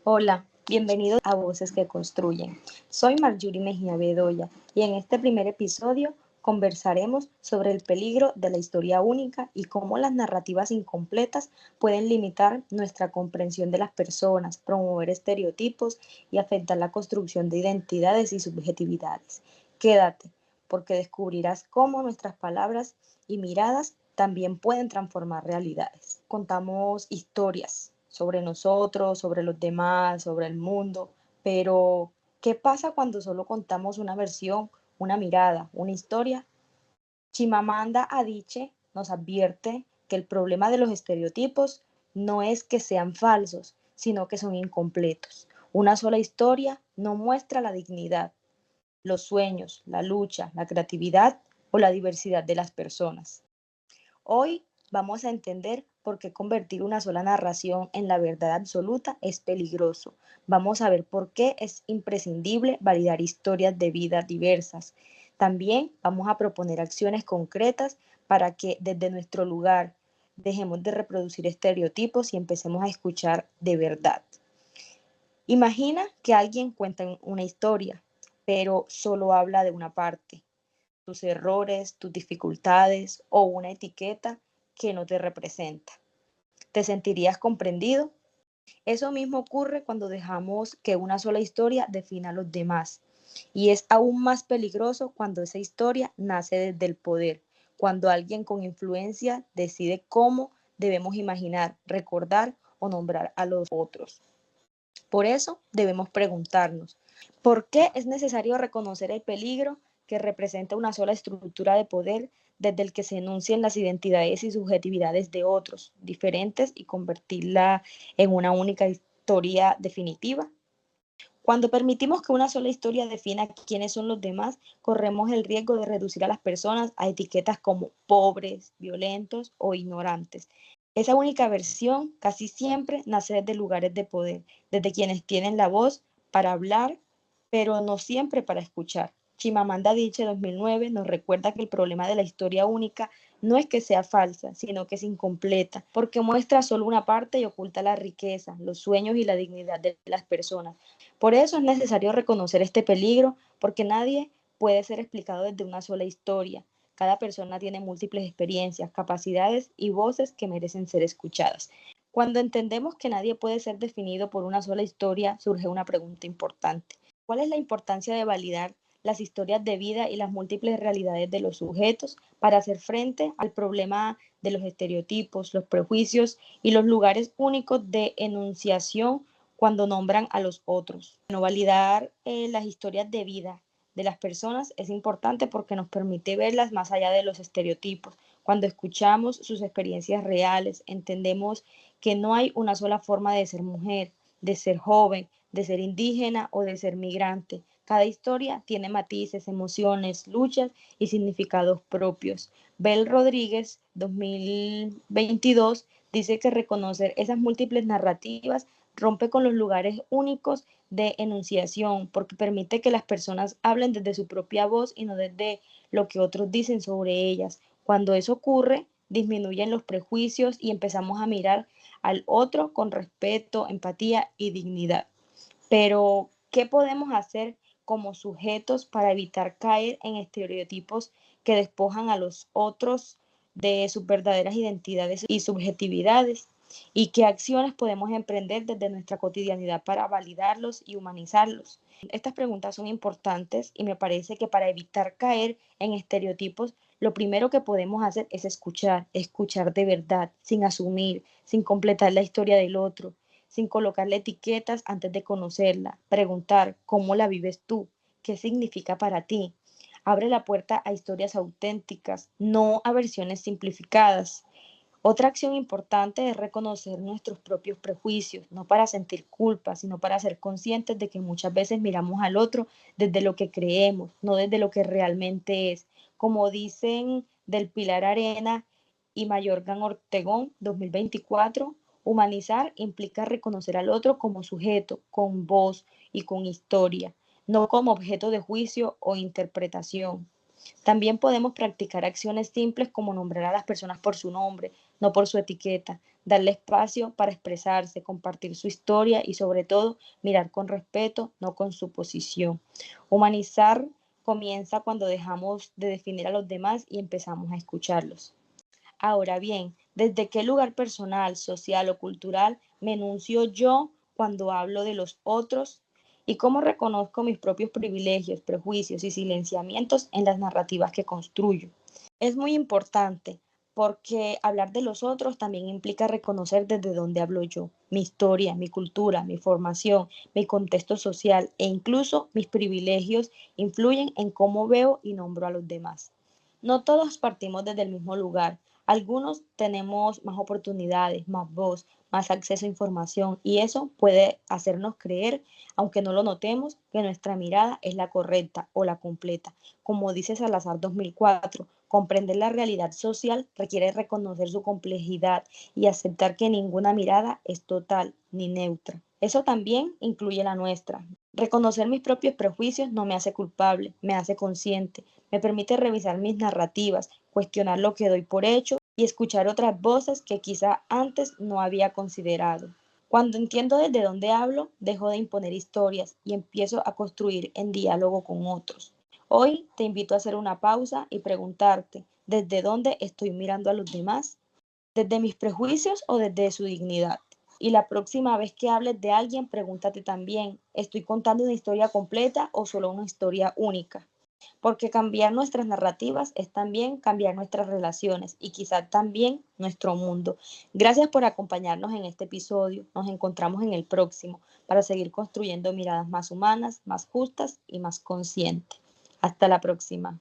Hola, bienvenidos a Voces que Construyen. Soy Marjorie Mejía Bedoya y en este primer episodio conversaremos sobre el peligro de la historia única y cómo las narrativas incompletas pueden limitar nuestra comprensión de las personas, promover estereotipos y afectar la construcción de identidades y subjetividades. Quédate, porque descubrirás cómo nuestras palabras y miradas también pueden transformar realidades. Contamos historias sobre nosotros, sobre los demás, sobre el mundo, pero ¿qué pasa cuando solo contamos una versión, una mirada, una historia? Chimamanda Adichie nos advierte que el problema de los estereotipos no es que sean falsos, sino que son incompletos. Una sola historia no muestra la dignidad, los sueños, la lucha, la creatividad o la diversidad de las personas. Hoy vamos a entender por qué convertir una sola narración en la verdad absoluta es peligroso. Vamos a ver por qué es imprescindible validar historias de vida diversas. También vamos a proponer acciones concretas para que desde nuestro lugar dejemos de reproducir estereotipos y empecemos a escuchar de verdad. Imagina que alguien cuenta una historia, pero solo habla de una parte, tus errores, tus dificultades o una etiqueta que no te representa. ¿Te sentirías comprendido? Eso mismo ocurre cuando dejamos que una sola historia defina a los demás. Y es aún más peligroso cuando esa historia nace desde el poder, cuando alguien con influencia decide cómo debemos imaginar, recordar o nombrar a los otros. Por eso debemos preguntarnos, ¿por qué es necesario reconocer el peligro que representa una sola estructura de poder desde el que se enuncian las identidades y subjetividades de otros diferentes y convertirla en una única historia definitiva? Cuando permitimos que una sola historia defina quiénes son los demás, corremos el riesgo de reducir a las personas a etiquetas como pobres, violentos o ignorantes. Esa única versión casi siempre nace desde lugares de poder, desde quienes tienen la voz para hablar, pero no siempre para escuchar. Chimamanda Adichie 2009 nos recuerda que el problema de la historia única no es que sea falsa, sino que es incompleta, porque muestra solo una parte y oculta la riqueza, los sueños y la dignidad de las personas. Por eso es necesario reconocer este peligro, porque nadie puede ser explicado desde una sola historia. Cada persona tiene múltiples experiencias, capacidades y voces que merecen ser escuchadas. Cuando entendemos que nadie puede ser definido por una sola historia, surge una pregunta importante. ¿Cuál es la importancia de validar las historias de vida y las múltiples realidades de los sujetos para hacer frente al problema de los estereotipos, los prejuicios y los lugares únicos de enunciación cuando nombran a los otros? Bueno, validar las historias de vida de las personas es importante porque nos permite verlas más allá de los estereotipos. Cuando escuchamos sus experiencias reales, entendemos que no hay una sola forma de ser mujer, de ser joven, de ser indígena o de ser migrante. Cada historia tiene matices, emociones, luchas y significados propios. Bel Rodríguez, 2022, dice que reconocer esas múltiples narrativas rompe con los lugares únicos de enunciación, porque permite que las personas hablen desde su propia voz y no desde lo que otros dicen sobre ellas. Cuando eso ocurre, disminuyen los prejuicios y empezamos a mirar al otro con respeto, empatía y dignidad. Pero, ¿qué podemos hacer como sujetos para evitar caer en estereotipos que despojan a los otros de sus verdaderas identidades y subjetividades? ¿Y qué acciones podemos emprender desde nuestra cotidianidad para validarlos y humanizarlos? Estas preguntas son importantes y me parece que para evitar caer en estereotipos, lo primero que podemos hacer es escuchar, escuchar de verdad, sin asumir, sin completar la historia del otro, sin colocarle etiquetas antes de conocerla, preguntar cómo la vives tú, qué significa para ti. Abre la puerta a historias auténticas, no a versiones simplificadas. Otra acción importante es reconocer nuestros propios prejuicios, no para sentir culpa, sino para ser conscientes de que muchas veces miramos al otro desde lo que creemos, no desde lo que realmente es. Como dicen del Pilar Arena y Mayorgan Ortegón, 2024, humanizar implica reconocer al otro como sujeto, con voz y con historia, no como objeto de juicio o interpretación. También podemos practicar acciones simples como nombrar a las personas por su nombre, no por su etiqueta, darle espacio para expresarse, compartir su historia y sobre todo mirar con respeto, no con suposición. Humanizar comienza cuando dejamos de definir a los demás y empezamos a escucharlos. Ahora bien, ¿desde qué lugar personal, social o cultural me enuncio yo cuando hablo de los otros? ¿Y cómo reconozco mis propios privilegios, prejuicios y silenciamientos en las narrativas que construyo? Es muy importante porque hablar de los otros también implica reconocer desde dónde hablo yo, mi historia, mi cultura, mi formación, mi contexto social e incluso mis privilegios influyen en cómo veo y nombro a los demás. No todos partimos desde el mismo lugar. Algunos tenemos más oportunidades, más voz, más acceso a información y eso puede hacernos creer, aunque no lo notemos, que nuestra mirada es la correcta o la completa. Como dice Salazar 2004, comprender la realidad social requiere reconocer su complejidad y aceptar que ninguna mirada es total ni neutra. Eso también incluye la nuestra. Reconocer mis propios prejuicios no me hace culpable, me hace consciente, me permite revisar mis narrativas, cuestionar lo que doy por hecho y escuchar otras voces que quizá antes no había considerado. Cuando entiendo desde dónde hablo, dejo de imponer historias y empiezo a construir en diálogo con otros. Hoy te invito a hacer una pausa y preguntarte, ¿desde dónde estoy mirando a los demás? ¿Desde mis prejuicios o desde su dignidad? Y la próxima vez que hables de alguien, pregúntate también, ¿estoy contando una historia completa o solo una historia única? Porque cambiar nuestras narrativas es también cambiar nuestras relaciones y quizá también nuestro mundo. Gracias por acompañarnos en este episodio. Nos encontramos en el próximo para seguir construyendo miradas más humanas, más justas y más conscientes. Hasta la próxima.